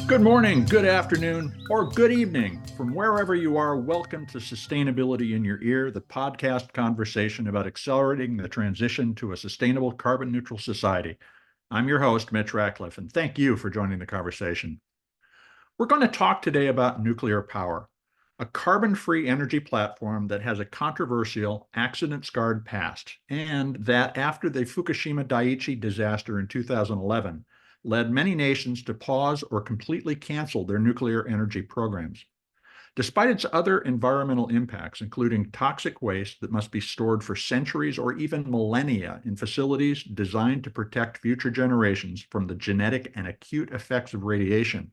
Good morning, good afternoon, or good evening. From wherever you are, welcome to Sustainability in Your Ear, the podcast conversation about accelerating the transition to a sustainable carbon neutral society. I'm your host, Mitch Ratcliffe, and thank you for joining the conversation. We're going to talk today about nuclear power, a carbon-free energy platform that has a controversial, accident-scarred past, and that after the Fukushima Daiichi disaster in 2011, led many nations to pause or completely cancel their nuclear energy programs. Despite its other environmental impacts, including toxic waste that must be stored for centuries or even millennia in facilities designed to protect future generations from the genetic and acute effects of radiation,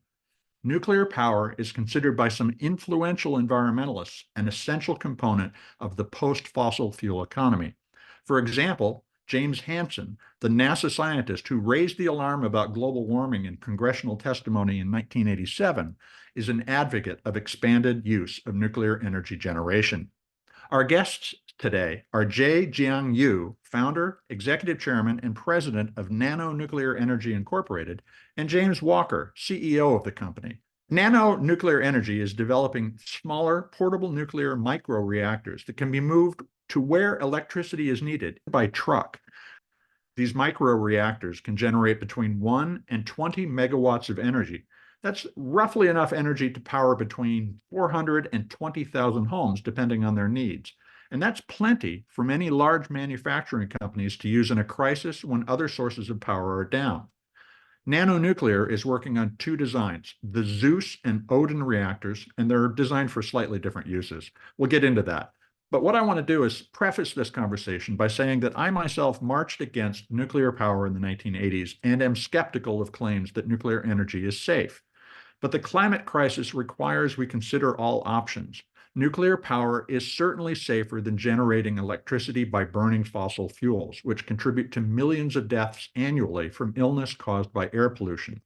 nuclear power is considered by some influential environmentalists an essential component of the post-fossil fuel economy. For example, James Hansen, the NASA scientist who raised the alarm about global warming in congressional testimony in 1987, is an advocate of expanded use of nuclear energy generation. Our guests today are Jay Jiang Yu, founder, executive chairman, and president of Nano Nuclear Energy Inc., and James Walker, CEO of the company. Nano Nuclear Energy is developing smaller, portable nuclear microreactors that can be moved to where electricity is needed by truck. These microreactors can generate between 1 and 20 megawatts of energy. That's roughly enough energy to power between 400 and 20,000 homes, depending on their needs. And that's plenty for many large manufacturing companies to use in a crisis when other sources of power are down. Nano Nuclear is working on two designs, the Zeus and Odin reactors, and they're designed for slightly different uses. We'll get into that. But what I want to do is preface this conversation by saying that I myself marched against nuclear power in the 1980s and am skeptical of claims that nuclear energy is safe. But the climate crisis requires we consider all options. Nuclear power is certainly safer than generating electricity by burning fossil fuels, which contribute to millions of deaths annually from illness caused by air pollution.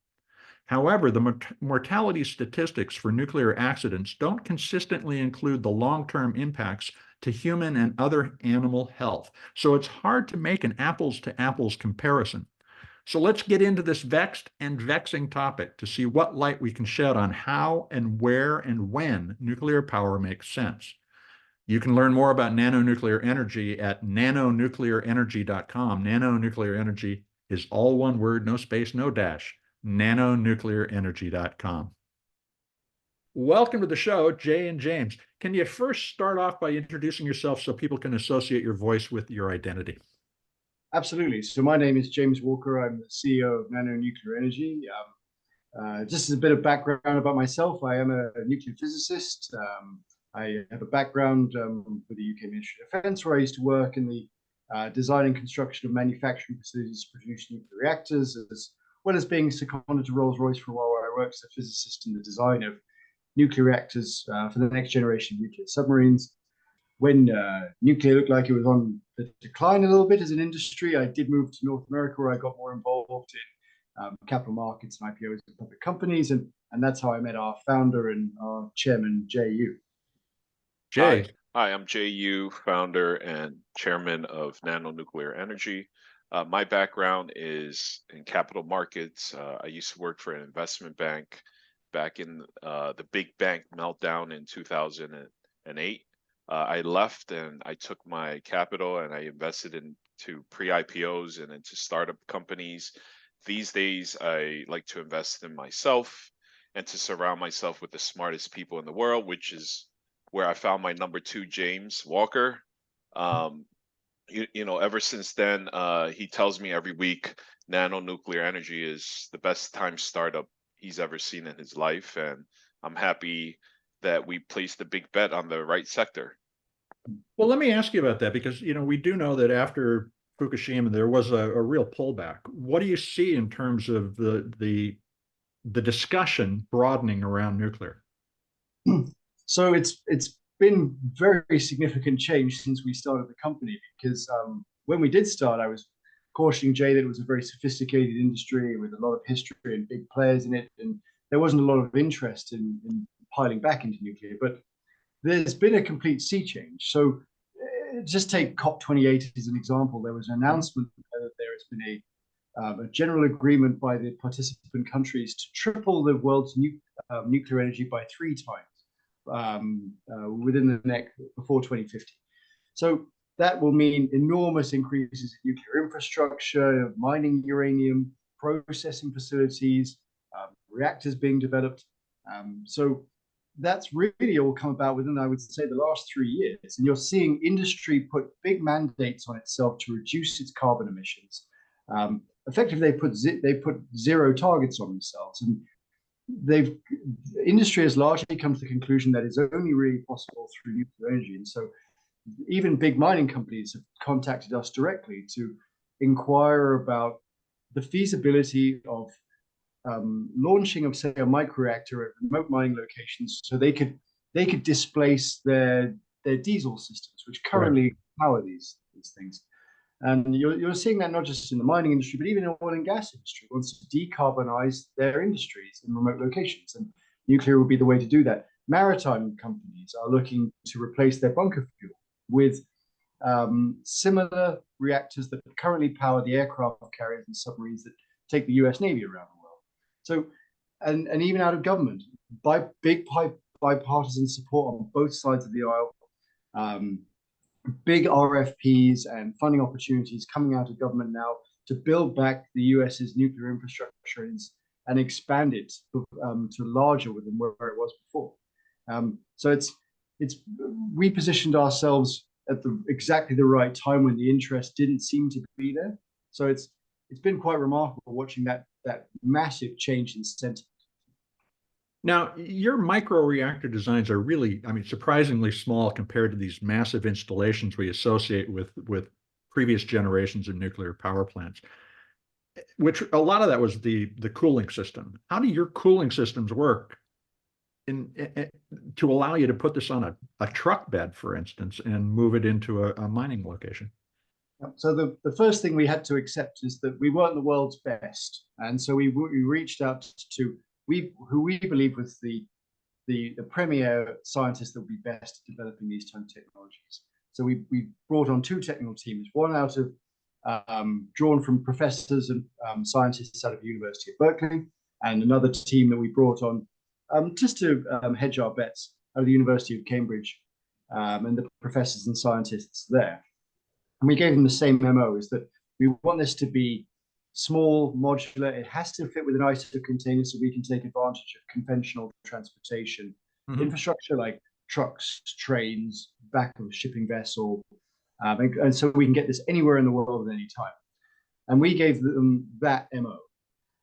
However, the mortality statistics for nuclear accidents don't consistently include the long-term impacts to human and other animal health. So it's hard to make an apples-to-apples comparison. So let's get into this vexed and vexing topic to see what light we can shed on how and where and when nuclear power makes sense. You can learn more about Nano Nuclear Energy at nanonuclearenergy.com. Nano Nuclear Energy is all one word, no space, no dash. nanonuclearenergy.com. Welcome to the show, Jay and James. Can you first start off by introducing yourself so people can associate your voice with your identity? Absolutely. So my name is James Walker. I'm the CEO of Nano Nuclear Energy. Just as a bit of background about myself, I am a nuclear physicist. I have a background with the UK Ministry of Defence, where I used to work in the design and construction of manufacturing facilities to produce nuclear reactors, as well as being seconded to Rolls-Royce for a while, where I worked as a physicist in the design of nuclear reactors for the next generation of nuclear submarines. When nuclear looked like it was on the decline a little bit as an industry, I did move to North America, where I got more involved in capital markets and IPOs of public companies, and that's how I met our founder and our chairman, Jay Yu. Jay. Hi, I'm Jay Yu, founder and chairman of Nano Nuclear Energy. My background is in capital markets. I used to work for an investment bank back in the big bank meltdown in 2008. I left and I took my capital and I invested into pre-IPOs and into startup companies. These days, I like to invest in myself and to surround myself with the smartest people in the world, which is where I found my number two, James Walker. Ever since then, he tells me every week, Nano Nuclear Energy is the best time startup he's ever seen in his life. And I'm happy that we placed a big bet on the right sector. Well, let me ask you about that, because we do know that after Fukushima there was a real pullback. What do you see in terms of the discussion broadening around nuclear? So it's been very significant change since we started the company, because when we did start, I was cautioning Jay that it was a very sophisticated industry with a lot of history and big players in it, and there wasn't a lot of interest in piling back into nuclear. But there's been a complete sea change. So just take COP28 as an example. There was an announcement that there has been a general agreement by the participant countries to triple the world's nuclear energy by 3 times within the next before 2050. So that will mean enormous increases in nuclear infrastructure, mining uranium, processing facilities, reactors being developed. So that's really all come about within, I would say, the last 3 years. And you're seeing industry put big mandates on itself to reduce its carbon emissions. Effectively, they put zero targets on themselves, and industry has largely come to the conclusion that it's only really possible through nuclear energy. And so even big mining companies have contacted us directly to inquire about the feasibility of launching of, say, a microreactor at remote mining locations, so they could displace their diesel systems, which currently power these things. And you're seeing that not just in the mining industry, but even in the oil and gas industry wants to decarbonize their industries in remote locations, and nuclear would be the way to do that. Maritime companies are looking to replace their bunker fuel with similar reactors that currently power the aircraft carriers and submarines that take the US Navy around the world. So, and even out of government, by bipartisan support on both sides of the aisle, big RFPs and funding opportunities coming out of government now to build back the US's nuclear infrastructure and expand it to larger than where it was before. So we positioned ourselves at exactly the right time when the interest didn't seem to be there. So it's been quite remarkable watching that massive change in sentiment. Now, your microreactor designs are really, I mean, surprisingly small compared to these massive installations we associate with previous generations of nuclear power plants, which a lot of that was the cooling system. How do your cooling systems work to allow you to put this on a truck bed, for instance, and move it into a mining location? So the first thing we had to accept is that we weren't the world's best. And so we reached out to who we believe was the premier scientists that would be best at developing these type of technologies. So we brought on 2 technical teams, one out of drawn from professors and scientists out of the University of Berkeley, and another team that we brought on just to hedge our bets out of the University of Cambridge and the professors and scientists there. And we gave them the same MO, is that we want this to be small, modular. It has to fit with an ISO container so we can take advantage of conventional transportation infrastructure like trucks, trains, back of a shipping vessel. And so we can get this anywhere in the world at any time. And we gave them that MO.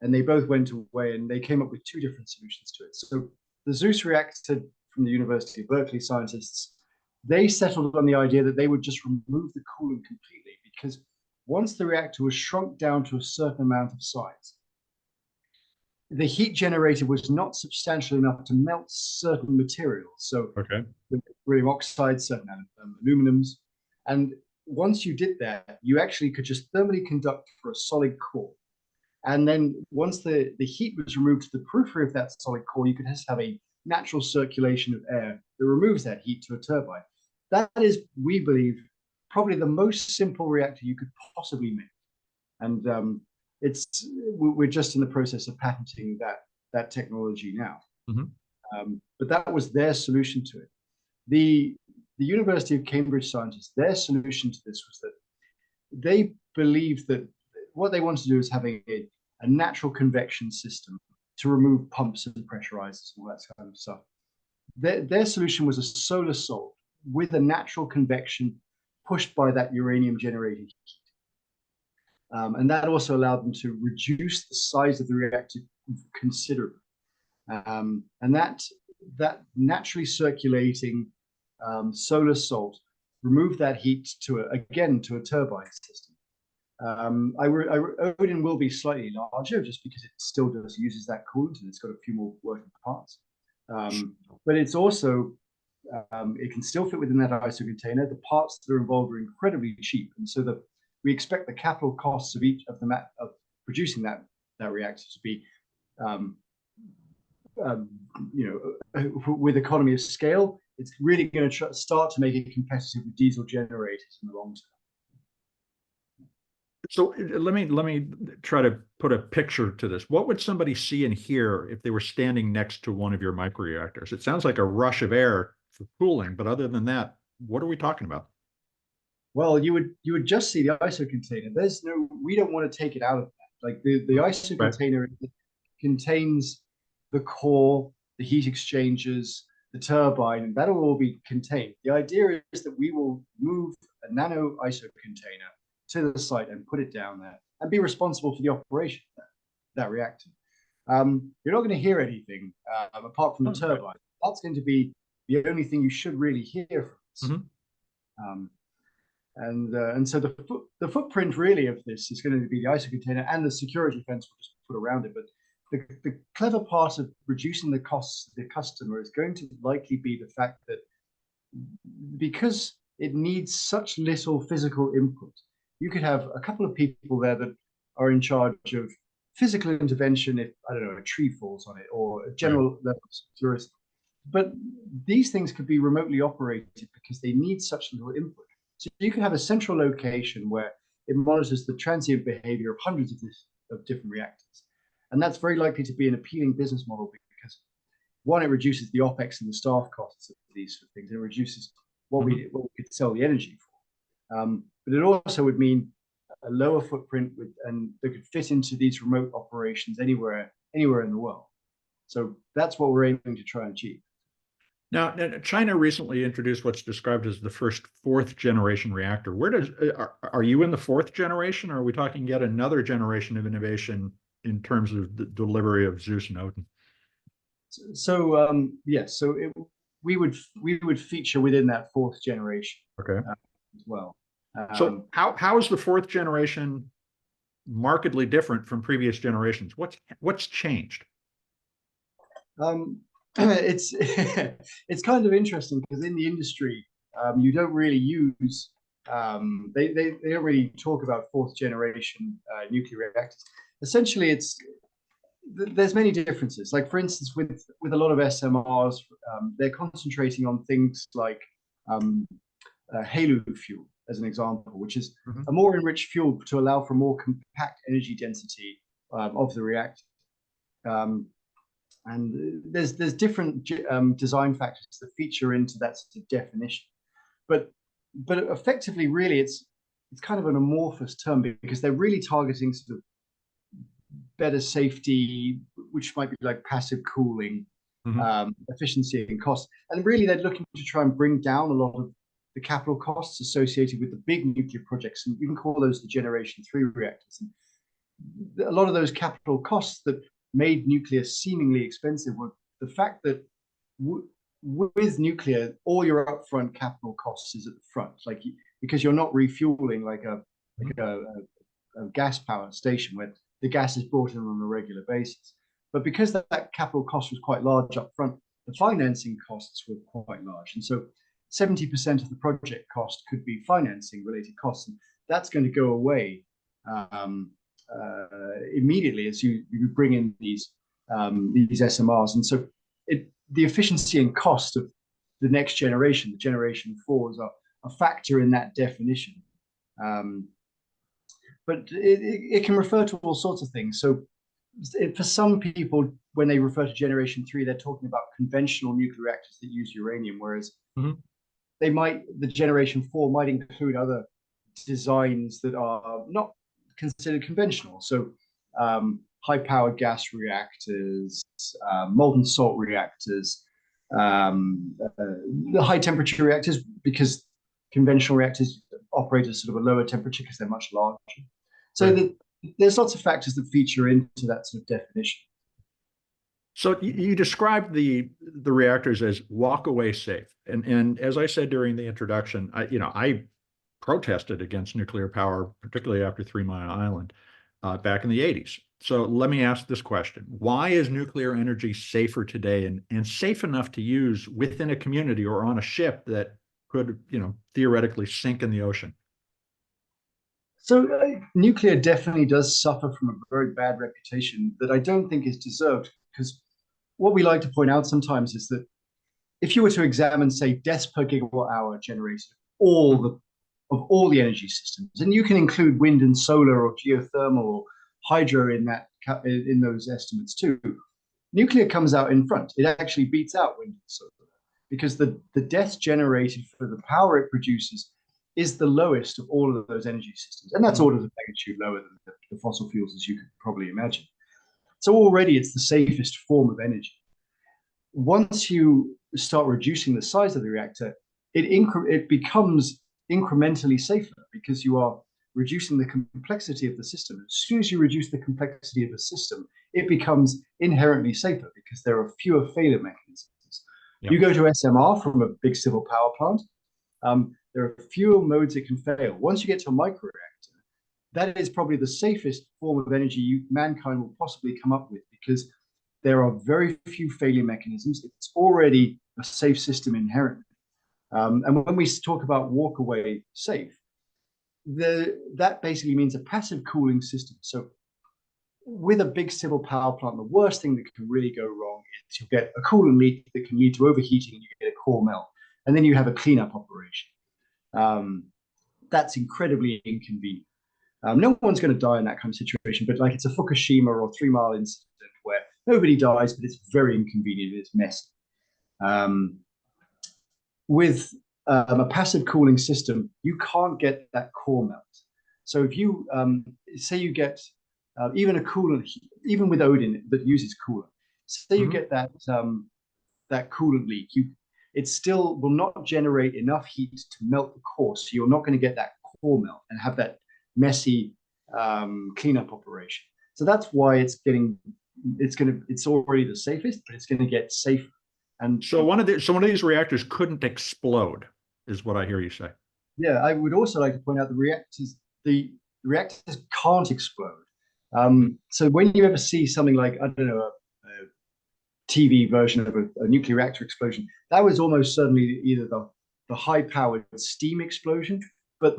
And they both went away and they came up with 2 different solutions to it. So the Zeus reactor from the University of Berkeley scientists, they settled on the idea that they would just remove the coolant completely, because once the reactor was shrunk down to a certain amount of size, the heat generated was not substantial enough to melt certain materials. So rhodium oxide, certain aluminums. And once you did that, you actually could just thermally conduct for a solid core. And then once the heat was removed to the periphery of that solid core, you could just have a natural circulation of air that removes that heat to a turbine. That is, we believe, probably the most simple reactor you could possibly make. And we're just in the process of patenting that technology now. But that was their solution to it. The University of Cambridge scientists, their solution to this was that they believed that what they wanted to do is having a natural convection system to remove pumps and pressurizers and all that kind of stuff. Their solution was a solar salt with a natural convection pushed by that uranium generated heat. And that also allowed them to reduce the size of the reactor considerably. And that naturally circulating solar salt removed that heat to a turbine system. Odin will be slightly larger just because it still uses that coolant and it's got a few more working parts. But it's also, it can still fit within that ISO container. The parts that are involved are incredibly cheap. And so we expect the capital costs of each of of producing that reactor to be, with economy of scale. It's really going to start to make it competitive with diesel generators in the long term. So let me try to put a picture to this. What would somebody see and hear if they were standing next to one of your microreactors? It sounds like a rush of air for cooling, but other than that, what are we talking about? Well, you would just see the ISO container. We don't want to take it out of that. Like the ISO Right. container contains the core, the heat exchangers, the turbine, and that'll all be contained. The idea is that we will move a nano ISO container to the site and put it down there and be responsible for the operation of that reactor. You're not going to hear anything apart from the turbine. That's going to be the only thing you should really hear from us. Mm-hmm. And so the footprint really of this is going to be the ISO container and the security fence we'll just put around it. But the clever part of reducing the costs to the customer is going to likely be the fact that because it needs such little physical input, you could have a couple of people there that are in charge of physical intervention if, I don't know, a tree falls on it or a general level of security. But these things could be remotely operated because they need such little input. So you could have a central location where it monitors the transient behavior of hundreds of different reactors. And that's very likely to be an appealing business model because, one, it reduces the OPEX and the staff costs of these things. It reduces what we could sell the energy for. But it also would mean a lower footprint and that could fit into these remote operations anywhere in the world. So that's what we're aiming to try and achieve. Now, China recently introduced what's described as the first fourth generation reactor. Are you in the fourth generation, or are we talking yet another generation of innovation in terms of the delivery of Zeus and Odin? So yes, we would feature within that fourth generation. Okay. As well. So how is the fourth generation markedly different from previous generations? What's changed? It's it's kind of interesting because in the industry, you don't really use they don't really talk about fourth generation nuclear reactors. Essentially, there's many differences. Like for instance, with a lot of SMRs, they're concentrating on things like HALEU fuel, as an example, which is a more enriched fuel to allow for more compact energy density of the reactor. And there's different design factors that feature into that sort of definition, but effectively, really, it's kind of an amorphous term because they're really targeting sort of better safety, which might be like passive cooling, efficiency and cost, and really they're looking to try and bring down a lot of the capital costs associated with the big nuclear projects, and you can call those the Generation 3 reactors. And a lot of those capital costs that made nuclear seemingly expensive were the fact that with nuclear, all your upfront capital costs is at the front, because you're not refueling like a gas power station where the gas is brought in on a regular basis. But because that capital cost was quite large up front, the financing costs were quite large. And so 70% of the project cost could be financing related costs. And that's going to go away immediately as you bring in these SMRs. And so the efficiency and cost of the next generation, the Generation 4s, are a factor in that definition. But it can refer to all sorts of things. So for some people, when they refer to Generation 3, they're talking about conventional nuclear reactors that use uranium, whereas the Generation 4 might include other designs that are not considered conventional. So high-powered gas reactors, molten salt reactors, the high-temperature reactors, because conventional reactors operate at sort of a lower temperature because they're much larger. So there's lots of factors that feature into that sort of definition. So you described the reactors as walk-away safe, and as I said during the introduction, I protested against nuclear power, particularly after 3 Mile Island, back in the 80s. So let me ask this question: why is nuclear energy safer today and safe enough to use within a community or on a ship that could, theoretically sink in the ocean? So nuclear definitely does suffer from a very bad reputation that I don't think is deserved, because what we like to point out sometimes is that if you were to examine, say, deaths per gigawatt hour generated, all the of all the energy systems. And you can include wind and solar or geothermal or hydro in those estimates too. Nuclear comes out in front. It actually beats out wind and solar because the death generated for the power it produces is the lowest of all of those energy systems. And that's orders of magnitude lower than the fossil fuels, as you could probably imagine. So already it's the safest form of energy. Once you start reducing the size of the reactor, it becomes incrementally safer because you are reducing the complexity of the system. As soon as you reduce the complexity of the system, it becomes inherently safer because there are fewer failure mechanisms. Yep. You go to SMR from a big civil power plant, there are fewer modes it can fail. Once you get to a microreactor, that is probably the safest form of energy mankind will possibly come up with because there are very few failure mechanisms. It's already a safe system inherently. And when we talk about walk away safe, that basically means a passive cooling system. So with a big civil power plant, the worst thing that can really go wrong is you get a coolant leak that can lead to overheating and you get a core melt. And then you have a cleanup operation. That's incredibly inconvenient. No one's going to die in that kind of situation, but like it's a Fukushima or 3 Mile incident where nobody dies, but it's very inconvenient. It's messy. With a passive cooling system, you can't get that core melt. So if you say you get even a coolant, even with Odin that uses coolant, say you get that coolant leak, it still will not generate enough heat to melt the core. So you're not going to get that core melt and have that messy cleanup operation. So that's why it's already the safest, but it's going to get safer. And so one of these reactors couldn't explode, is what I hear you say. Yeah, I would also like to point out the reactors can't explode. So when you ever see something like, I don't know, a TV version of a nuclear reactor explosion, that was almost certainly either the high-powered steam explosion, but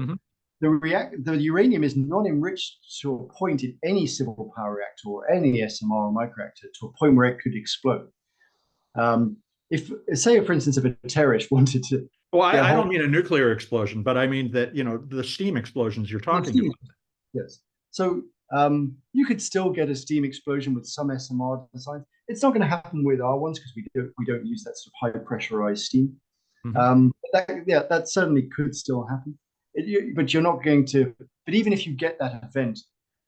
the uranium is not enriched to a point in any civil power reactor or any SMR or microreactor to a point where it could explode. If, say, for instance, if a terrorist wanted to... Well, I don't mean a nuclear explosion, but I mean that, the steam explosions you're talking about. Yes. So you could still get a steam explosion with some SMR designs. It's not going to happen with our ones because we don't use that sort of high pressurized steam. That certainly could still happen. But you're not going to... But even if you get that event,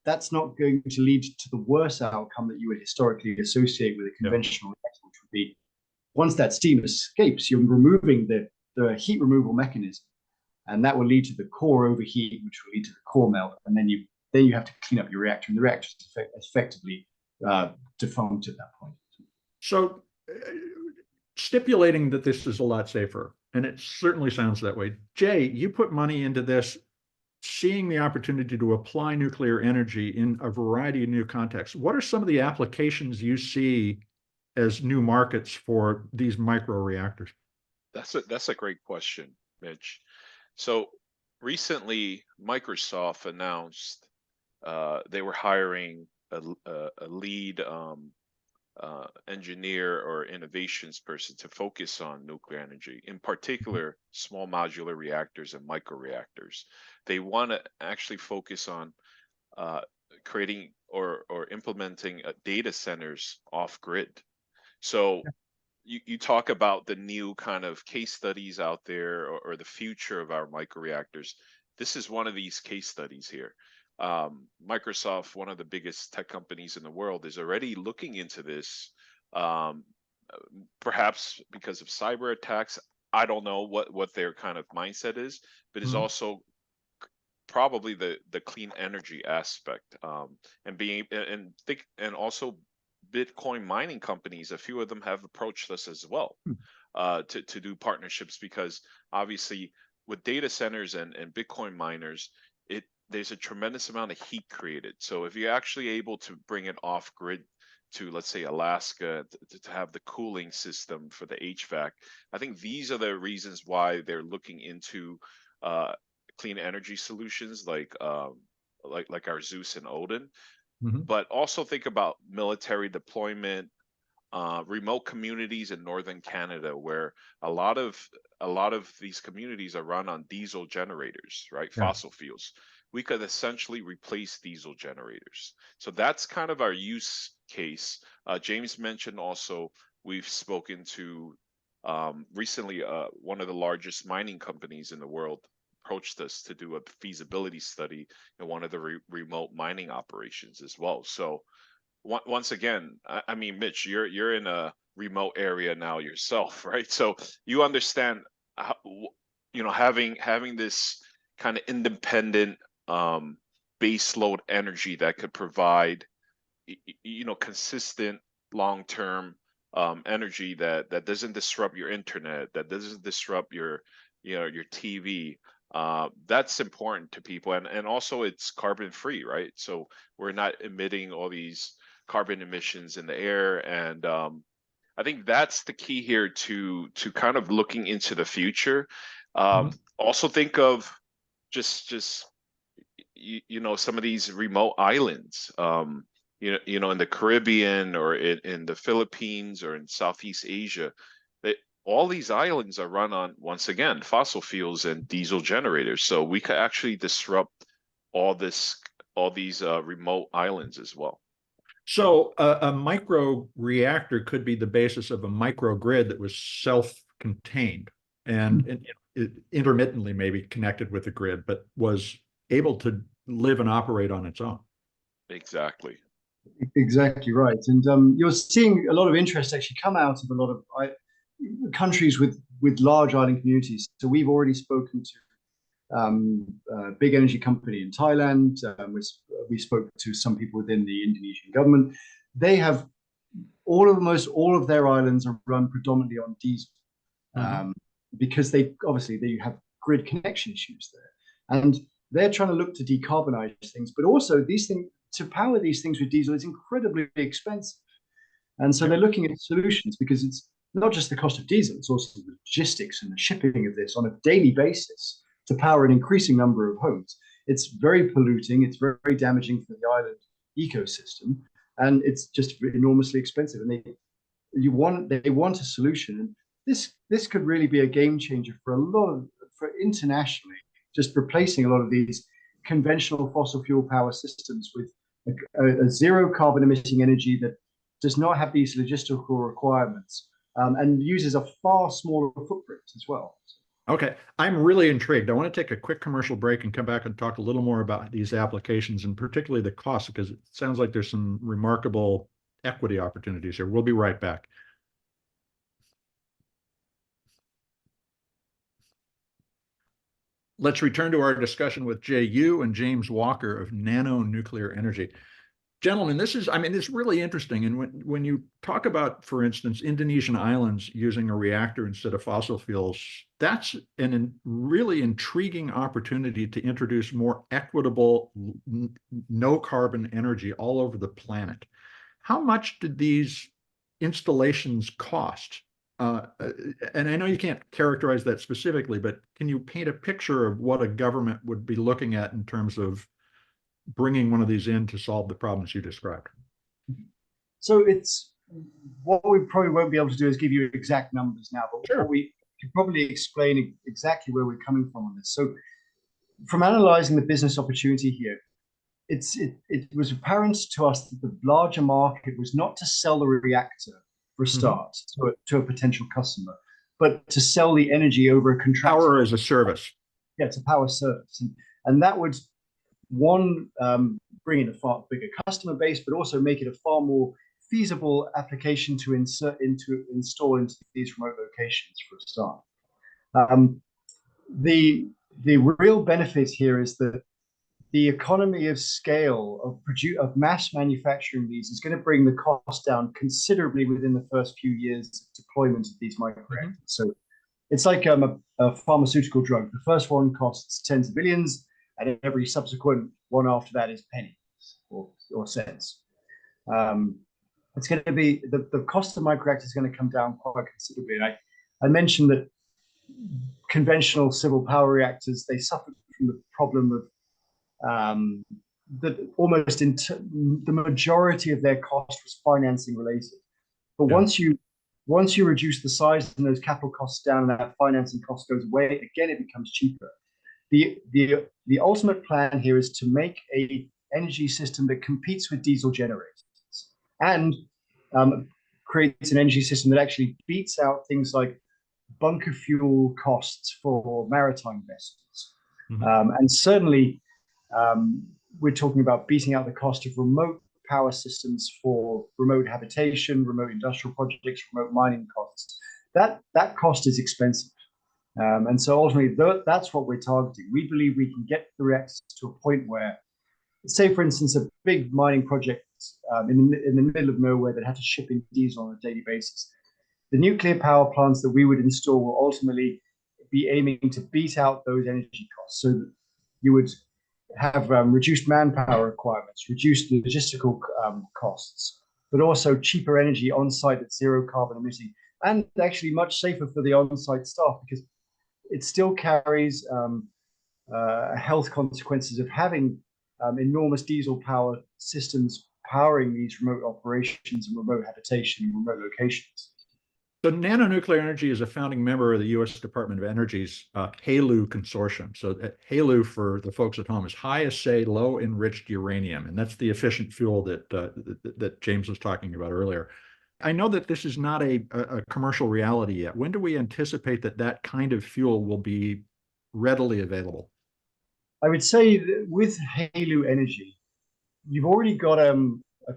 that's not going to lead to the worst outcome that you would historically associate with a conventional reactor, which would be once that steam escapes, you're removing the heat removal mechanism, and that will lead to the core overheat, which will lead to the core melt, and then you have to clean up your reactor, and the reactor is effectively defunct at that point. So, stipulating that this is a lot safer, and it certainly sounds that way. Jay, you put money into this, seeing the opportunity to apply nuclear energy in a variety of new contexts. What are some of the applications you see as new markets for these microreactors? That's a great question, Mitch. So recently, Microsoft announced they were hiring a lead engineer or innovations person to focus on nuclear energy, in particular, small modular reactors and microreactors. They want to actually focus on creating or implementing data centers off grid. So you talk about the new kind of case studies out there or the future of our microreactors. This is one of these case studies here. Microsoft, one of the biggest tech companies in the world, is already looking into this, perhaps because of cyber attacks. I don't know what their kind of mindset is, but is also probably the clean energy aspect, and also Bitcoin mining companies. A few of them have approached us as well to do partnerships, because obviously with data centers and Bitcoin miners, there's a tremendous amount of heat created. So if you're actually able to bring it off grid to, let's say, Alaska, to have the cooling system for the HVAC, I think these are the reasons why they're looking into clean energy solutions like our Zeus and Odin. But also think about military deployment, remote communities in northern Canada, where a lot of a lot of these communities are run on diesel generators, right? Yeah. Fossil fuels. We could essentially replace diesel generators. So that's kind of our use case. James mentioned also, we've spoken to recently, one of the largest mining companies in the world approached us to do a feasibility study in one of the remote mining operations as well. So once again, I mean, Mitch, you're in a remote area now yourself, right? So you understand how, having this kind of independent base load energy that could provide consistent long-term energy that doesn't disrupt your internet, that doesn't disrupt your your TV. That's important to people, and also it's carbon free, right? So we're not emitting all these carbon emissions in the air, and I think that's the key here to kind of looking into the future. Also think of just some of these remote islands, in the Caribbean or in the Philippines or in Southeast Asia. All these islands are run on, once again, fossil fuels and diesel generators. So we could actually disrupt all these remote islands as well. So a micro reactor could be the basis of a microgrid that was self-contained and intermittently maybe connected with the grid, but was able to live and operate on its own. Exactly. Exactly right. And you're seeing a lot of interest actually come out of a lot of countries with large island communities. So we've already spoken to a big energy company in Thailand. We spoke to some people within the Indonesian government. They have almost all of their islands are run predominantly on diesel, because they have grid connection issues there, and they're trying to look to decarbonize things. But also, these things, to power these things with diesel is incredibly expensive, and so they're looking at solutions, because it's not just the cost of diesel, it's also the logistics and the shipping of this on a daily basis to power an increasing number of homes. It's very polluting, it's very, very damaging for the island ecosystem, and it's just enormously expensive. And they want a solution. And this could really be a game changer for internationally, just replacing a lot of these conventional fossil fuel power systems with a zero carbon emitting energy that does not have these logistical requirements, and uses a far smaller footprint as well. Okay, I'm really intrigued. I want to take a quick commercial break and come back and talk a little more about these applications and particularly the cost, because it sounds like there's some remarkable equity opportunities here. We'll be right back. Let's return to our discussion with Jay Yu and James Walker of Nano Nuclear Energy. Gentlemen, this is really interesting. And when you talk about, for instance, Indonesian islands using a reactor instead of fossil fuels, that's a really intriguing opportunity to introduce more equitable, no carbon energy all over the planet. How much did these installations cost? And I know you can't characterize that specifically, but can you paint a picture of what a government would be looking at in terms of bringing one of these in to solve the problems you described? So it's what we probably won't be able to do is give you exact numbers now, but Sure. what we can probably explain exactly where we're coming from on this. So from analyzing the business opportunity here, it was apparent to us that the larger market was not to sell the reactor for a start to a potential customer, but to sell the energy over a contract. Power as a service. Yeah, it's a power service. And that would, bring in a far bigger customer base, but also make it a far more feasible application to install into these remote locations for a start. The real benefit here is that the economy of scale of mass manufacturing these is going to bring the cost down considerably within the first few years of deployment of these microreactors. So it's like a pharmaceutical drug. The first one costs tens of billions, and every subsequent one after that is pennies or cents. It's going to be the cost of microreactors is going to come down quite considerably. And I mentioned that conventional civil power reactors, they suffered from the problem of that almost the majority of their cost was financing related. But once you once you reduce the size and those capital costs down and that financing cost goes away, again, it becomes cheaper. The ultimate plan here is to make a energy system that competes with diesel generators and creates an energy system that actually beats out things like bunker fuel costs for maritime vessels. And certainly, we're talking about beating out the cost of remote power systems for remote habitation, remote industrial projects, remote mining costs. That cost is expensive. And so ultimately, that's what we're targeting. We believe we can get the reactors to a point where, say, for instance, a big mining project in the middle of nowhere that had to ship in diesel on a daily basis. The nuclear power plants that we would install will ultimately be aiming to beat out those energy costs, so that you would have reduced manpower requirements, reduced logistical costs, but also cheaper energy on site that's zero carbon emitting, and actually much safer for the on-site staff, because it still carries health consequences of having enormous diesel power systems powering these remote operations and remote habitation and remote locations. So Nano Nuclear Energy is a founding member of the U.S. Department of Energy's HALEU consortium. So HALEU, for the folks at home, is high assay low enriched uranium, and that's the efficient fuel that James was talking about earlier. I know that this is not a commercial reality yet. When do we anticipate that kind of fuel will be readily available? I would say that with HALEU Energy, you've already got a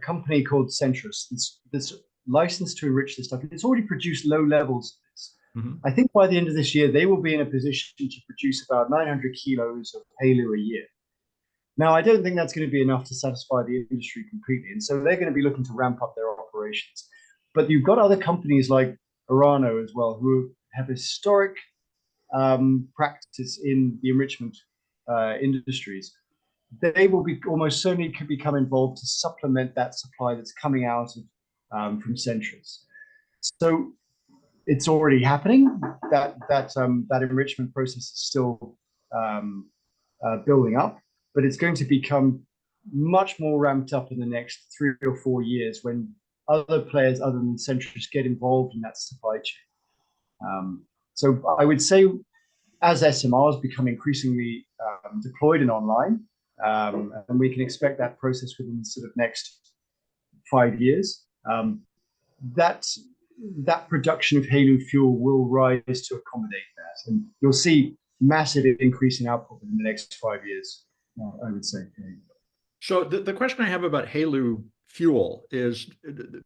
company called Centrus that's licensed to enrich this stuff. It's already produced low levels of this. I think by the end of this year, they will be in a position to produce about 900 kilos of HALEU a year. Now, I don't think that's going to be enough to satisfy the industry completely. And so they're going to be looking to ramp up their operations. But you've got other companies like Orano as well, who have historic practice in the enrichment industries. They will be almost certainly could become involved to supplement that supply that's coming out of from Centrus. So it's already happening. That enrichment process is still building up, but it's going to become much more ramped up in the next 3 or 4 years when other players other than Centrus get involved in that supply chain. So I would say, as SMRs become increasingly deployed and online, and we can expect that process within the sort of next 5 years, that production of HALEU fuel will rise to accommodate that, and you'll see massive increase in output in the next 5 years, I would say. So the question I have about HALEU fuel is,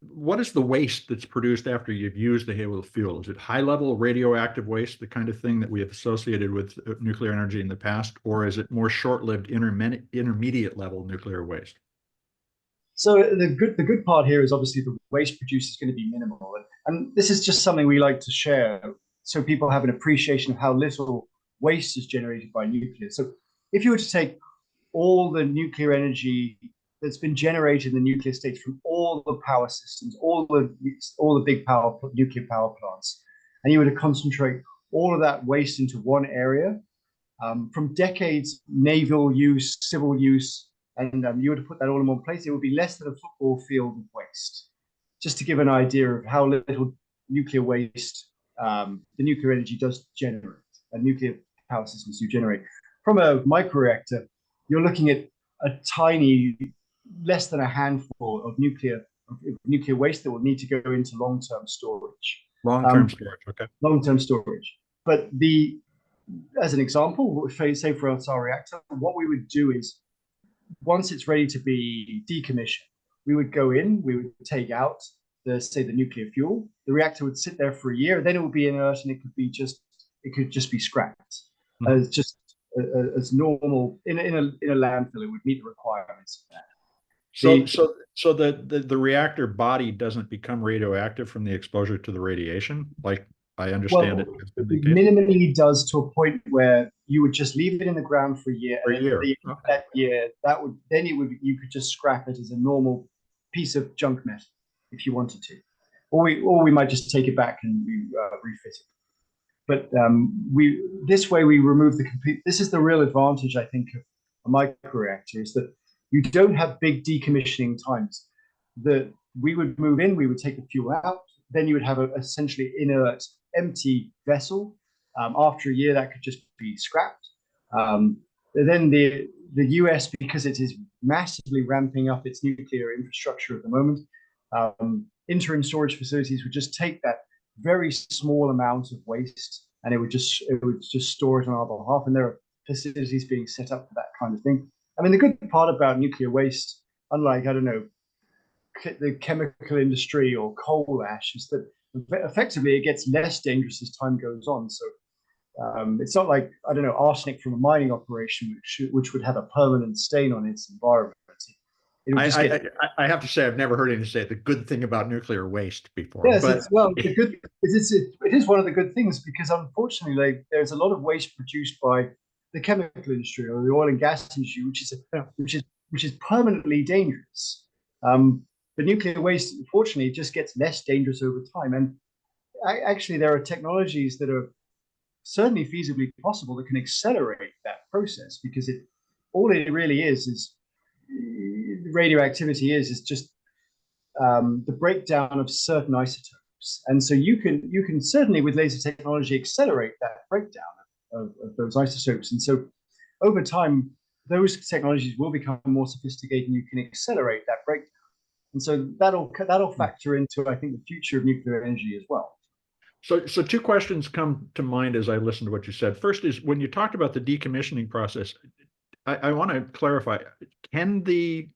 what is the waste that's produced after you've used the HALEU fuel? Is it high-level radioactive waste, the kind of thing that we have associated with nuclear energy in the past, or is it more short-lived intermediate-level nuclear waste? So the good part here is obviously the waste produced is going to be minimal, and this is just something we like to share so people have an appreciation of how little waste is generated by nuclear. So if you were to take all the nuclear energy that's been generated in the nuclear states from all the power systems, all the big nuclear power plants, and you were to concentrate all of that waste into one area, from decades naval use, civil use, and you were to put that all in one place, it would be less than a football field of waste. Just to give an idea of how little nuclear waste the nuclear energy does generate, and nuclear power systems do generate. From a microreactor, you're looking at a tiny, less than a handful of nuclear waste that will need to go into long-term storage. Long-term storage, okay. Long-term storage. But as an example, say for our reactor, what we would do is, once it's ready to be decommissioned, we would go in, we would take out the nuclear fuel. The reactor would sit there for a year, then it would be inert, and it could just be scrapped as normal in a landfill. It would meet the requirements of that. So the reactor body doesn't become radioactive from the exposure to the radiation, like I understand it. It minimally does, to a point where you would just leave it in the ground for a year. That year, you could just scrap it as a normal piece of junk metal if you wanted to, or we might just take it back and refit it. But this way we remove the complete. This is the real advantage, I think, of a microreactor, is that you don't have big decommissioning times. We would move in, we would take the fuel out, then you would have a essentially inert, empty vessel. After a year, that could just be scrapped. Then the US, because it is massively ramping up its nuclear infrastructure at the moment, interim storage facilities would just take that very small amount of waste, and it would just store it on our behalf. And there are facilities being set up for that kind of thing. I mean, the good part about nuclear waste, unlike, I don't know, the chemical industry or coal ash, is that effectively it gets less dangerous as time goes on. So it's not like, I don't know, arsenic from a mining operation, which would have a permanent stain on its environment. I have to say, I've never heard anyone say the good thing about nuclear waste before. Yes, but it is one of the good things, because unfortunately, like, there's a lot of waste produced by the chemical industry or the oil and gas industry, which is permanently dangerous. The nuclear waste, unfortunately, just gets less dangerous over time. And actually, there are technologies that are certainly feasibly possible that can accelerate that process, because all it really is radioactivity is just the breakdown of certain isotopes. And so you can certainly, with laser technology, accelerate that breakdown of those isotopes. And so over time, those technologies will become more sophisticated, and you can accelerate that breakdown. And so that'll factor into, I think, the future of nuclear energy as well. So two questions come to mind as I listen to what you said. First is, when you talked about the decommissioning process, I want to clarify, can the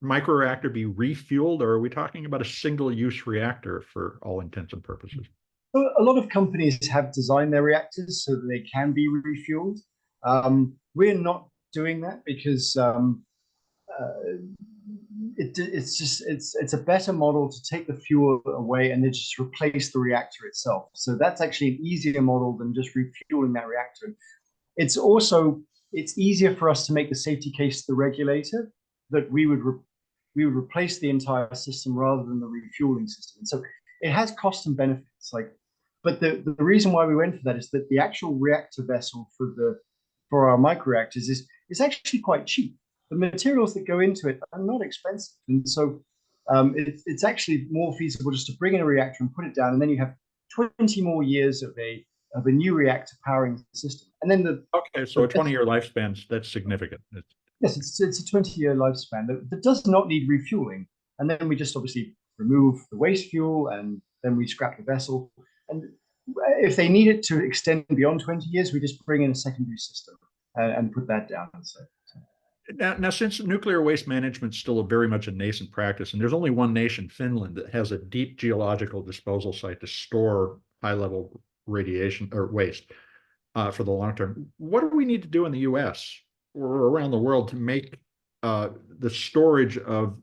microreactor be refueled, or are we talking about a single-use reactor for all intents and purposes? A lot of companies have designed their reactors so that they can be refueled. We're not doing that because it's a better model to take the fuel away and then just replace the reactor itself. So that's actually an easier model than just refueling that reactor. It's easier for us to make the safety case to the regulator that we would replace the entire system rather than the refueling system. And so it has cost and benefits. But the reason why we went for that is that the actual reactor vessel for our microreactors is actually quite cheap. The materials that go into it are not expensive, and so it's actually more feasible just to bring in a reactor and put it down, and then you have 20 more years of a new reactor powering the system. And then so a 20-year lifespan, that's significant. Yes, it's a 20-year lifespan that does not need refueling. And then we just obviously remove the waste fuel, and then we scrap the vessel. And if they need it to extend beyond 20 years, we just bring in a secondary system and put that down. So. Now, since nuclear waste management is still very much a nascent practice, and there's only one nation, Finland, that has a deep geological disposal site to store high-level radiation or waste for the long term, what do we need to do in the U.S. or around the world to make the storage of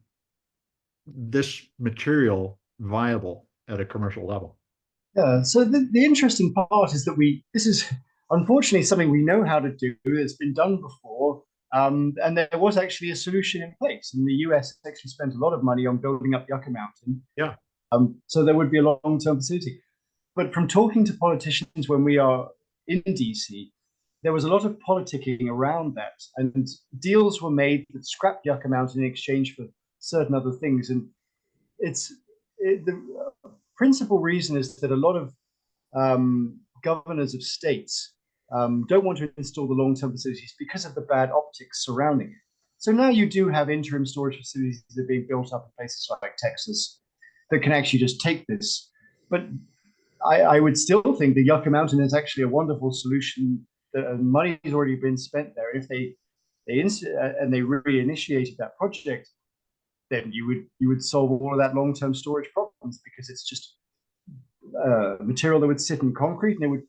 this material viable at a commercial level? Yeah, so the interesting part is that this is unfortunately something we know how to do. It's been done before. And there was actually a solution in place. And the US actually spent a lot of money on building up Yucca Mountain. Yeah. So there would be a long-term facility. But from talking to politicians when we are in DC, there was a lot of politicking around that. And deals were made that scrapped Yucca Mountain in exchange for certain other things. And the principal reason is that a lot of governors of states don't want to install the long-term facilities because of the bad optics surrounding it. So now you do have interim storage facilities that are being built up in places like Texas that can actually just take this. But I would still think the Yucca Mountain is actually a wonderful solution. Money has already been spent there. If they reinitiated that project, then you would solve all of that long-term storage problems, because it's just material that would sit in concrete, and it would,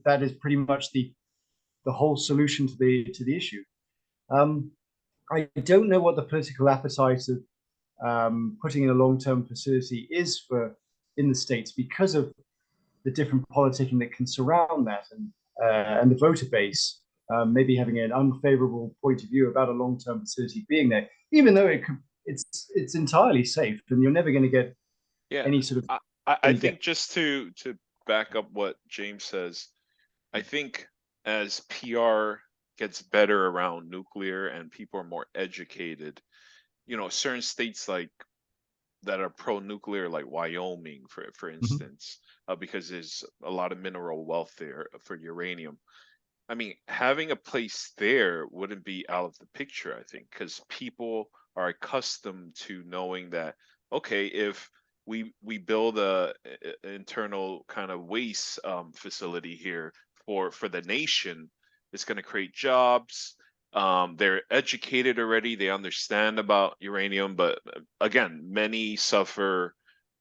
that is pretty much the whole solution to the issue. I don't know what the political appetite of putting in a long-term facility is in the States, because of the different politicking that can surround that, and the voter base maybe having an unfavorable point of view about a long-term facility being there, even though it's entirely safe, and you're never going to get any sort of. I think just to back up what James says, I think as PR gets better around nuclear and people are more educated, certain states like that are pro-nuclear, like Wyoming, for Mhm. instance, because there's a lot of mineral wealth there for uranium. I mean, having a place there wouldn't be out of the picture, I think, because people are accustomed to knowing that, okay, if we build internal kind of waste facility here for the nation, it's going to create jobs. They're educated already; they understand about uranium, but again, many suffer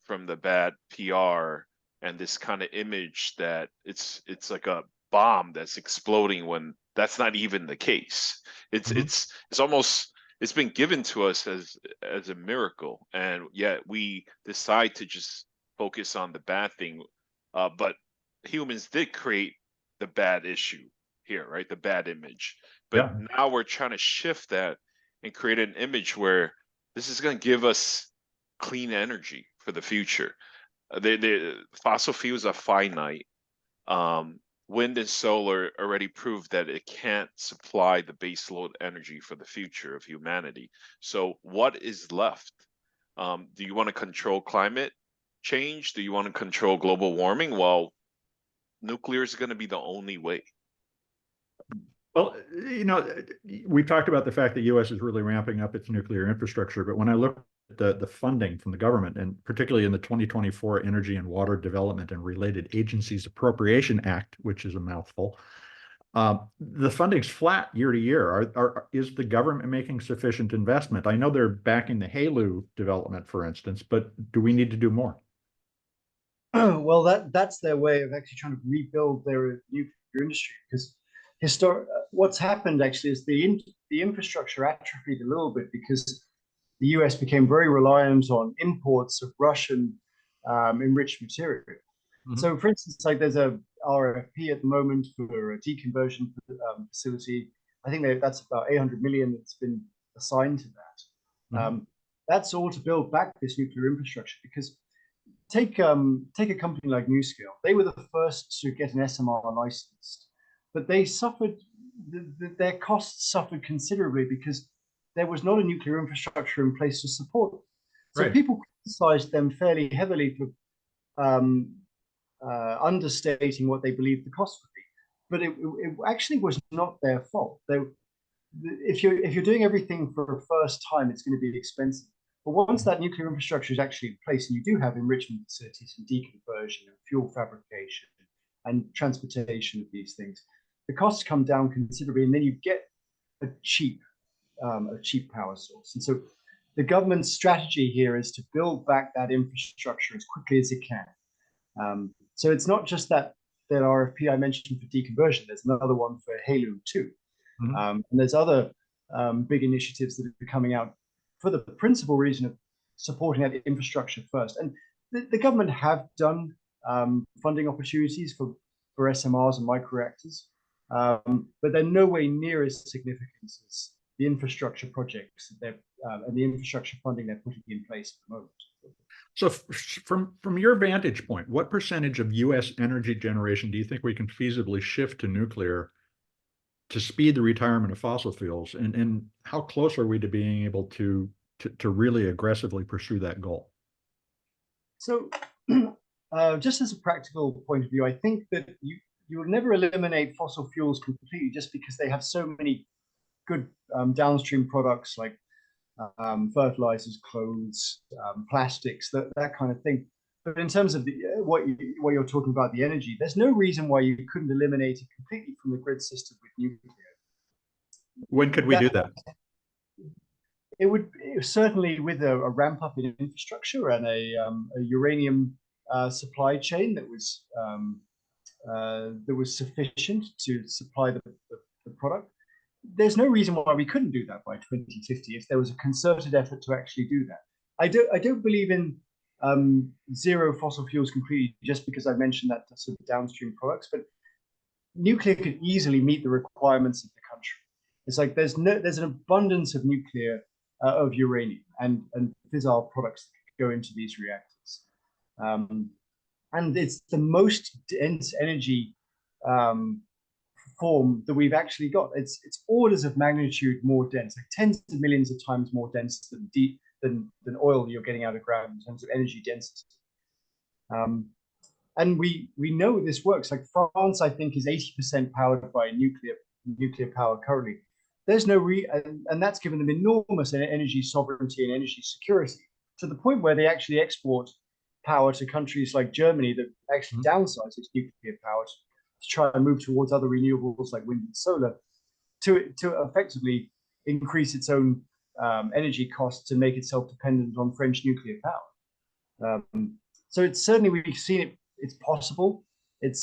from the bad PR and this kind of image that it's like a bomb that's exploding when that's not even the case. It's Mhm. it's it's almost it's been given to us as a miracle, and yet we decide to just focus on the bad thing. But humans did create the bad issue here, right? The bad image. But Yeah. now we're trying to shift that and create an image where this is going to give us clean energy for the future. The fossil fuels are finite. um, Wind and solar already proved that it can't supply the baseload energy for the future of humanity. So what is left? Do you want to control climate change? Do you want to control global warming? Well, nuclear is going to be the only way. Well, we talked about the fact that U.S. is really ramping up its nuclear infrastructure, but when I look at the funding from the government, and particularly in the 2024 Energy and Water Development and Related Agencies Appropriation Act, which is a mouthful, the funding's flat year to year. Is the government making sufficient investment? I know they're backing the HALEU development, for instance, but do we need to do more? Well, that's their way of actually trying to rebuild their nuclear industry. Because what's happened actually is the infrastructure atrophied a little bit because the US became very reliant on imports of Russian enriched material. Mhm. So, for instance, like there's a RFP at the moment for a deconversion facility. I think that's about 800 million that's been assigned to that. Mhm. That's all to build back this nuclear infrastructure because take a company like NuScale. They were the first to get an SMR licensed, but they suffered their costs suffered considerably because there was not a nuclear infrastructure in place to support them. So Right. people criticized them fairly heavily for um, understating what they believed the cost would be. But it actually was not their fault. If you're doing everything for a first time, it's going to be expensive. But once that nuclear infrastructure is actually in place, and you do have enrichment facilities and deconversion and fuel fabrication and transportation of these things, the costs come down considerably, and then you get a cheap power source. And so the government's strategy here is to build back that infrastructure as quickly as it can. So it's not just that RFP I mentioned for deconversion. There's another one for HALEU too. Mhm. And there's other big initiatives that are coming out for the principal reason of supporting that infrastructure first. And the government have done funding opportunities for SMRs and microreactors, but they're no way near as significant as the infrastructure projects and the infrastructure funding they're putting in place at the moment. So from your vantage point, what percentage of U.S. energy generation do you think we can feasibly shift to nuclear to speed the retirement of fossil fuels? And how close are we to being able to really aggressively pursue that goal? So, just as a practical point of view, I think that you will never eliminate fossil fuels completely just because they have so many good downstream products like fertilizers, clothes, plastics, that kind of thing. But in terms of what you're talking about, the energy, there's no reason why you couldn't eliminate it completely from the grid system with nuclear. When could we That do that? certainly with a ramp up in infrastructure and a uranium supply chain that was sufficient to supply the product. There's no reason why we couldn't do that by 2050 if there was a concerted effort to actually do that. I don't believe in zero fossil fuels completely just because I mentioned that sort of downstream products, but nuclear could easily meet the requirements of the country. It's like there's an abundance of nuclear of uranium and fissile products that go into these reactors. And it's the most dense energy form that we've actually got. It's orders of magnitude more dense, like tens of millions of times more dense than than oil you're getting out of ground in terms of energy density. And we know this works. Like France, I think, is 80% powered by nuclear power currently. There's no and that's given them enormous energy sovereignty and energy security, to the point where they actually export power to countries like Germany that actually downsize its nuclear power to try and move towards other renewables like wind and solar, to effectively increase its own energy costs and make itself dependent on French nuclear power. So it's certainly, we've seen it. It's possible. It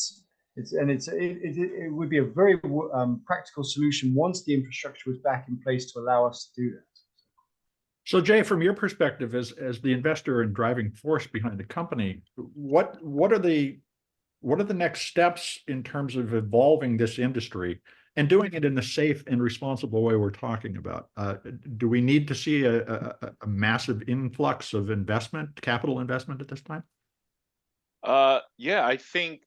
would be a very practical solution once the infrastructure was back in place to allow us to do that. So, Jay, from your perspective, as the investor and driving force behind the company, what are the next steps in terms of evolving this industry and doing it in the safe and responsible way we're talking about? Do we need to see a massive influx of capital investment at this time? Yeah, I think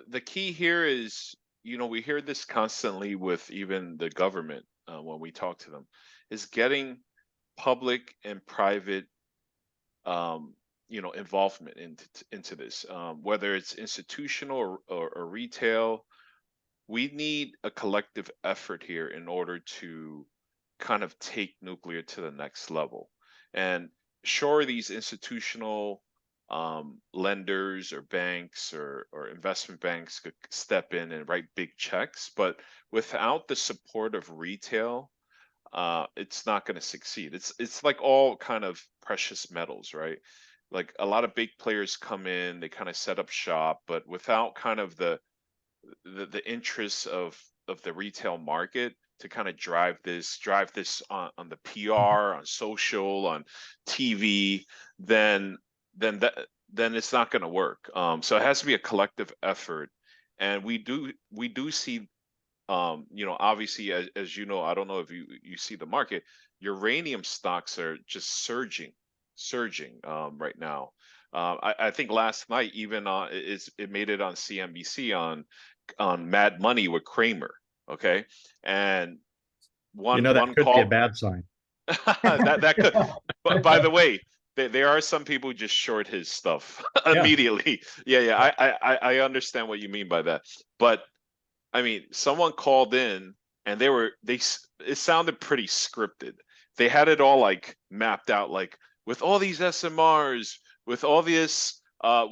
the key here is, we hear this constantly with even the government when we talk to them, is getting public and private, involvement into this, whether it's institutional or retail. We need a collective effort here in order to kind of take nuclear to the next level. And sure, these institutional lenders or banks or investment banks could step in and write big checks, but without the support of retail, it's not going to succeed. It's like all kind of precious metals, right? Like a lot of big players come in, they kind of set up shop, but without kind of the interests of the retail market to kind of drive this on the PR, on social, on TV, then it's not going to work. So it has to be a collective effort, and we do see, obviously, as you know, I don't know if you see the market. Uranium stocks are just surging right now. I think last night even it made it on CNBC on Mad Money with Kramer. Okay, and that could be a bad sign. that could. But by the way, there are some people who just short his stuff immediately. Yeah. I understand what you mean by that, but I mean, someone called in and it sounded pretty scripted. They had it all like mapped out, like with all these SMRs, with all this,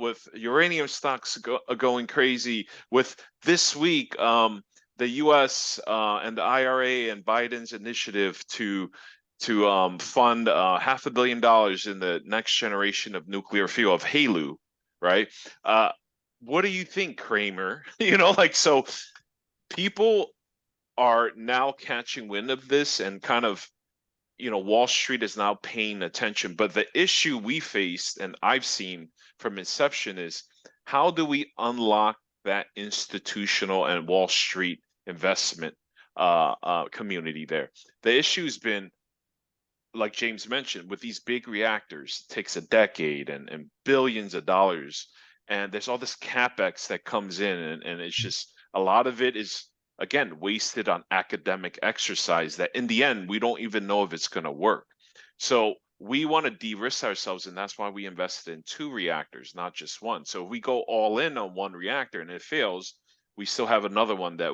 with uranium stocks going crazy, with this week, the U.S. And the IRA and Biden's initiative to fund $500 million in the next generation of nuclear fuel, of HALEU, right? What do you think, Kramer? So people are now catching wind of this, and kind of, Wall Street is now paying attention. But the issue we faced, and I've seen from inception, is how do we unlock that institutional and Wall Street investment community there? The issue's been, like James mentioned, with these big reactors, it takes a decade and billions of dollars, and there's all this capex that comes in, and it's just, a lot of it is, again, wasted on academic exercise that in the end we don't even know if it's going to work. So we want to de-risk ourselves, and that's why we invested in 2 reactors, not just one. So if we go all in on one reactor and it fails, we still have another one that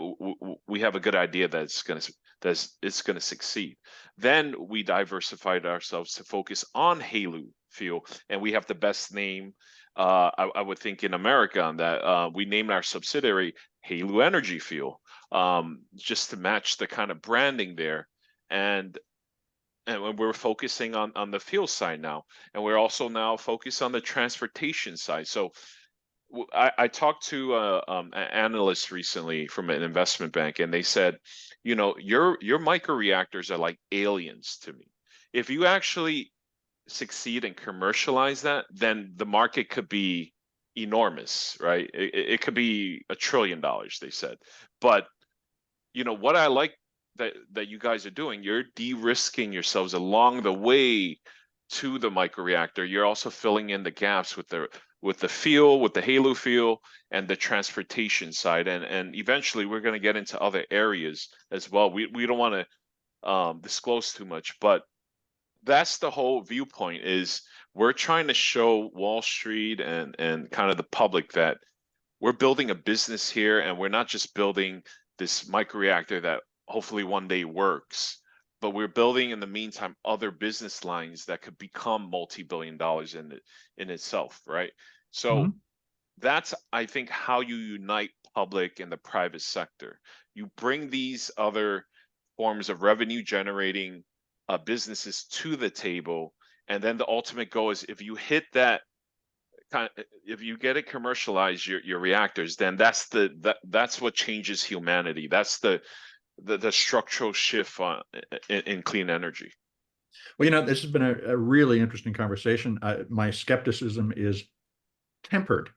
we have a good idea that it's going to succeed. Then we diversified ourselves to focus on HALEU fuel, and we have the best name, I would think, in America on that. We named our subsidiary HALEU Energy Fuel, just to match the kind of branding there. And we're focusing on the fuel side now, and we're also now focused on the transportation side. So I talked to an analyst recently from an investment bank, and they said, your microreactors are like aliens to me. If you actually succeed and commercialize that, then the market could be enormous, right? It could be $1 trillion, they said. But what I like that you guys are doing, you're de-risking yourselves along the way to the microreactor. You're also filling in the gaps with the fuel, with the HALEU fuel, and the transportation side, and eventually we're going to get into other areas as well. We don't want to disclose too much, but that's the whole viewpoint is we're trying to show Wall Street and kind of the public that we're building a business here, and we're not just building this microreactor that hopefully one day works, but we're building in the meantime other business lines that could become multi-billion dollars in itself, right? So Mhm. that's, I think, how you unite public and the private sector. You bring these other forms of revenue generating businesses to the table, and then the ultimate goal is if you hit that if you get it commercialized, your reactors, then that's what changes humanity. That's the structural shift in clean energy. Well, this has been a really interesting conversation. My skepticism is tempered.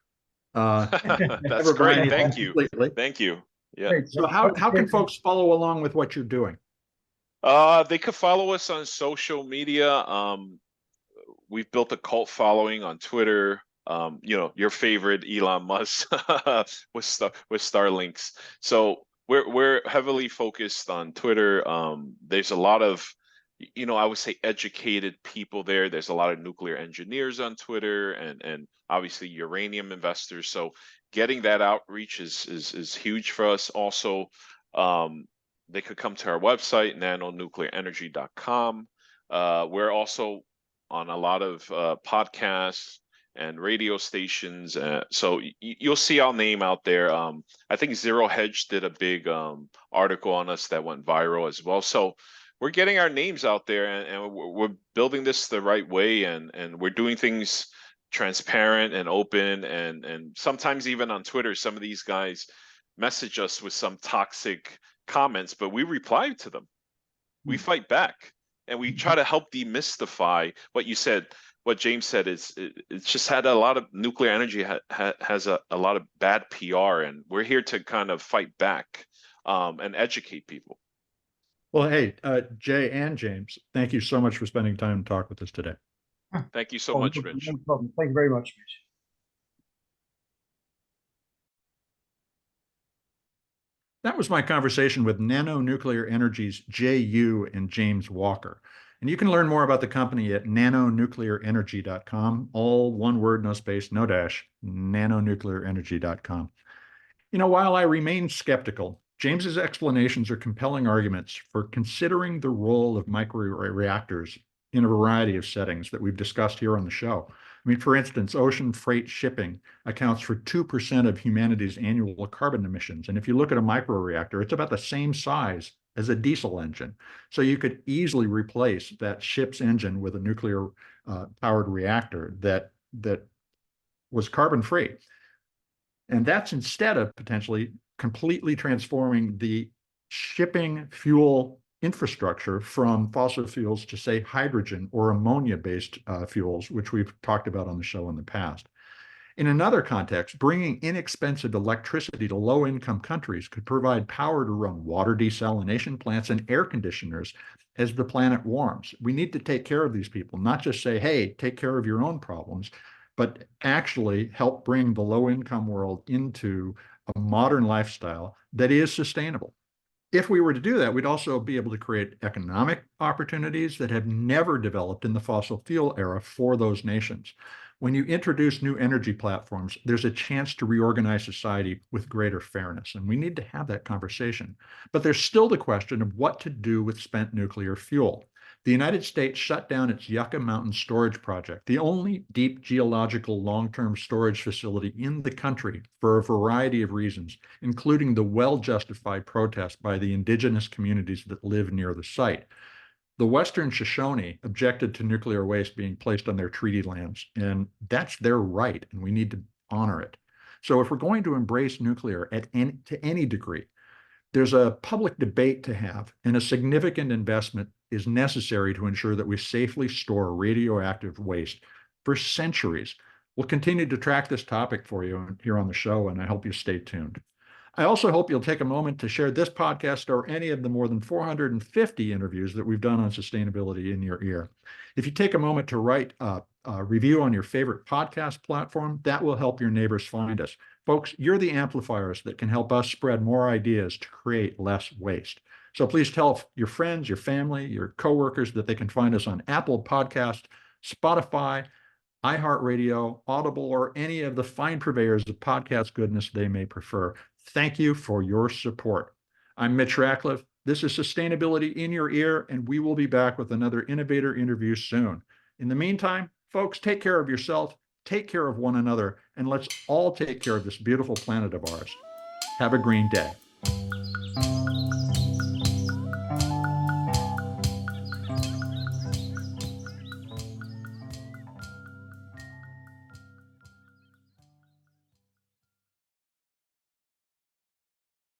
That's Never by great. anything Thank you. completely. Thank you. Yeah. Great. So how can folks follow along with what you're doing? They could follow us on social media. We've built a cult following on Twitter. Your favorite Elon Musk with Starlinks. So we're heavily focused on Twitter. There's a lot of, I would say educated people there. There's a lot of nuclear engineers on Twitter and obviously uranium investors. So getting that outreach is huge for us. Also, they could come to our website, nanonuclearenergy.com. We're also on a lot of podcasts and radio stations. So you'll see our name out there. I think Zero Hedge did a big article on us that went viral as well. So we're getting our names out there, and we're building this the right way, and we're doing things transparent and open, and sometimes even on Twitter, some of these guys message us with some toxic comments, but we reply to them. We fight back, and we try to help demystify what you said. What James said is it's just had a lot of nuclear energy has a lot of bad PR, and we're here to kind of fight back and educate people. Well, hey, Jay and James, thank you so much for spending time to talk with us today. Thank you so much, Mitch. No problem. Thank you very much, Mitch. That was my conversation with Nano Nuclear Energy's Jay Yu and James Walker. And you can learn more about the company at nanonuclearenergy.com, all one word, no space, no dash, nanonuclearenergy.com. While I remain skeptical, James's explanations are compelling arguments for considering the role of microreactors in a variety of settings that we've discussed here on the show. For instance, ocean freight shipping accounts for 2% of humanity's annual carbon emissions. And if you look at a microreactor, it's about the same size as a diesel engine. So you could easily replace that ship's engine with a nuclear powered reactor that was carbon free. And that's instead of potentially completely transforming the shipping fuel infrastructure from fossil fuels to, say, hydrogen or ammonia-based fuels, which we've talked about on the show in the past. In another context, bringing inexpensive electricity to low-income countries could provide power to run water desalination plants and air conditioners as the planet warms. We need to take care of these people, not just say, hey, take care of your own problems, but actually help bring the low-income world into a modern lifestyle that is sustainable. If we were to do that, we'd also be able to create economic opportunities that have never developed in the fossil fuel era for those nations. When you introduce new energy platforms, there's a chance to reorganize society with greater fairness, and we need to have that conversation. But there's still the question of what to do with spent nuclear fuel. The United States shut down its Yucca Mountain storage project, the only deep geological long-term storage facility in the country, for a variety of reasons, including the well-justified protest by the indigenous communities that live near the site. The Western Shoshone objected to nuclear waste being placed on their treaty lands, and that's their right, and we need to honor it. So if we're going to embrace nuclear to any degree, there's a public debate to have, and a significant investment is necessary to ensure that we safely store radioactive waste for centuries. We'll continue to track this topic for you here on the show, and I hope you stay tuned. I also hope you'll take a moment to share this podcast or any of the more than 450 interviews that we've done on sustainability in your ear. If you take a moment to write a review on your favorite podcast platform, that will help your neighbors find us. Folks, you're the amplifiers that can help us spread more ideas to create less waste. So please tell your friends, your family, your coworkers that they can find us on Apple Podcast, Spotify, iHeartRadio, Audible, or any of the fine purveyors of podcast goodness they may prefer. Thank you for your support. I'm Mitch Ratcliffe. This is Sustainability in Your Ear, and we will be back with another innovator interview soon. In the meantime, folks, take care of yourself, take care of one another, and let's all take care of this beautiful planet of ours. Have a green day.